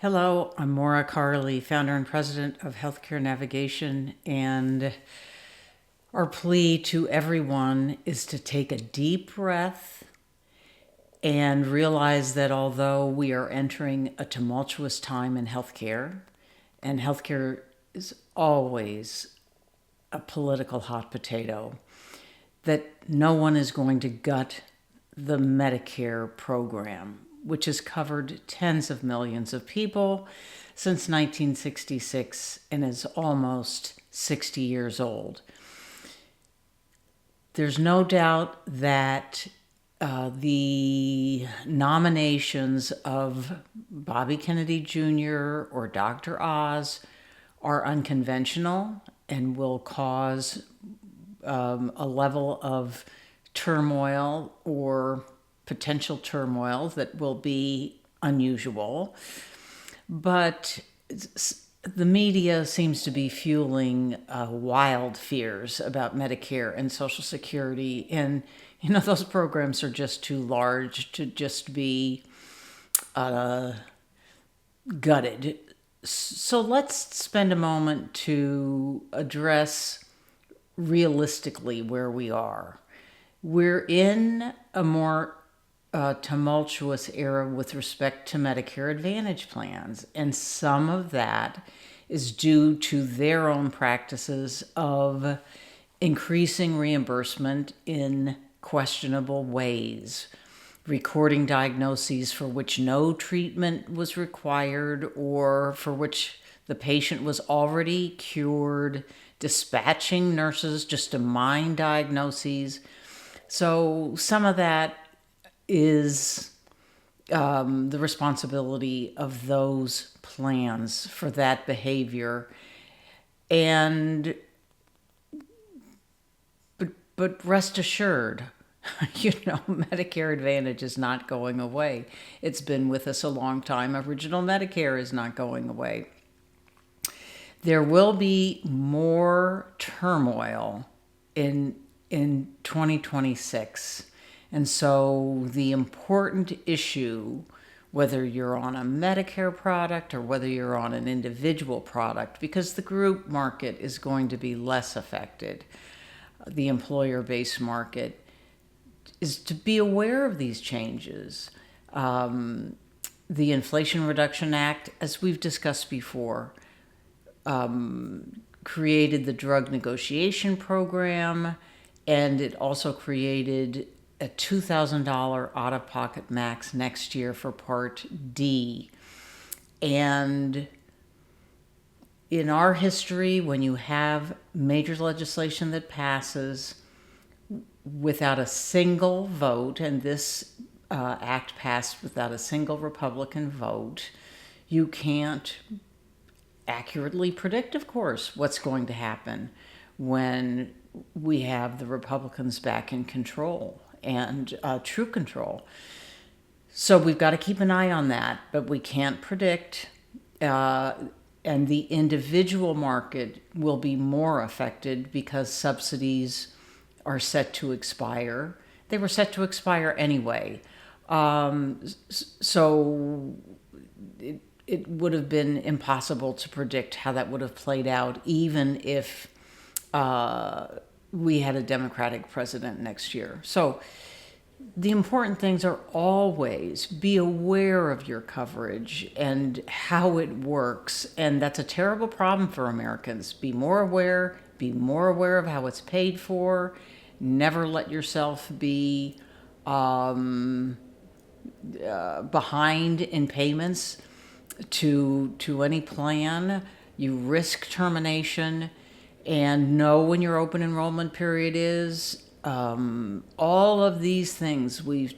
Hello, I'm Maura Carley, founder and president of Healthcare Navigation, and our plea to everyone is to take a deep breath and realize that although we are entering a tumultuous time in healthcare, and healthcare is always a political hot potato, that no one is going to gut the Medicare program, which has covered tens of millions of people since 1966 and is almost 60 years old. There's no doubt that the nominations of Bobby Kennedy Jr. or Dr. Oz are unconventional and will cause a level of turmoil or potential turmoil that will be unusual. But the media seems to be fueling wild fears about Medicare and Social Security. And, those programs are just too large to just be gutted. So let's spend a moment to address realistically where we are. We're in a more tumultuous era with respect to Medicare Advantage plans, and some of that is due to their own practices of increasing reimbursement in questionable ways, recording diagnoses for which no treatment was required or for which the patient was already cured, dispatching nurses just to mine diagnoses. So some of that is the responsibility of those plans for that behavior. And but rest assured, Medicare Advantage is not going away. It's been with us a long time. Original Medicare is not going away. There will be more turmoil in 2026. And so the important issue, whether you're on a Medicare product or whether you're on an individual product, because the group market is going to be less affected, the employer-based market, is to be aware of these changes. The Inflation Reduction Act, as we've discussed before, created the drug negotiation program, and it also created a $2,000 out-of-pocket max next year for Part D. And in our history, when you have major legislation that passes without a single vote, and this act passed without a single Republican vote, you can't accurately predict, of course, what's going to happen when we have the Republicans back in control and true control. So we've got to keep an eye on that, but we can't predict. And the individual market will be more affected because subsidies are set to expire. They were set to expire anyway. So it would have been impossible to predict how that would have played out, even if we had a Democratic president next year. So the important things are always be aware of your coverage and how it works. And that's a terrible problem for Americans. Be more aware of how it's paid for. Never let yourself be behind in payments to any plan. You risk termination, and know when your open enrollment period is. All of these things we've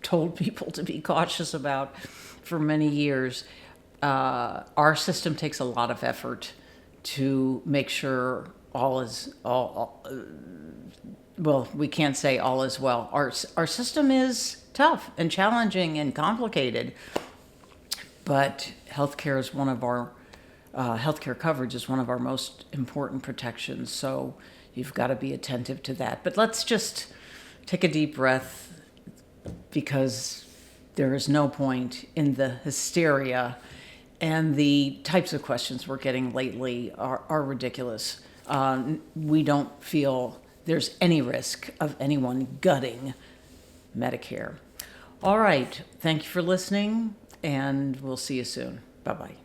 told people to be cautious about for many years. Our system takes a lot of effort to make sure all is all. Well, we can't say all is well. Our system is tough and challenging and complicated, but healthcare is one of our healthcare coverage is one of our most important protections. So you've got to be attentive to that. But let's just take a deep breath, because there is no point in the hysteria And the types of questions we're getting lately are ridiculous. We don't feel there's any risk of anyone gutting Medicare. All right. Thank you for listening, and we'll see you soon. Bye-bye.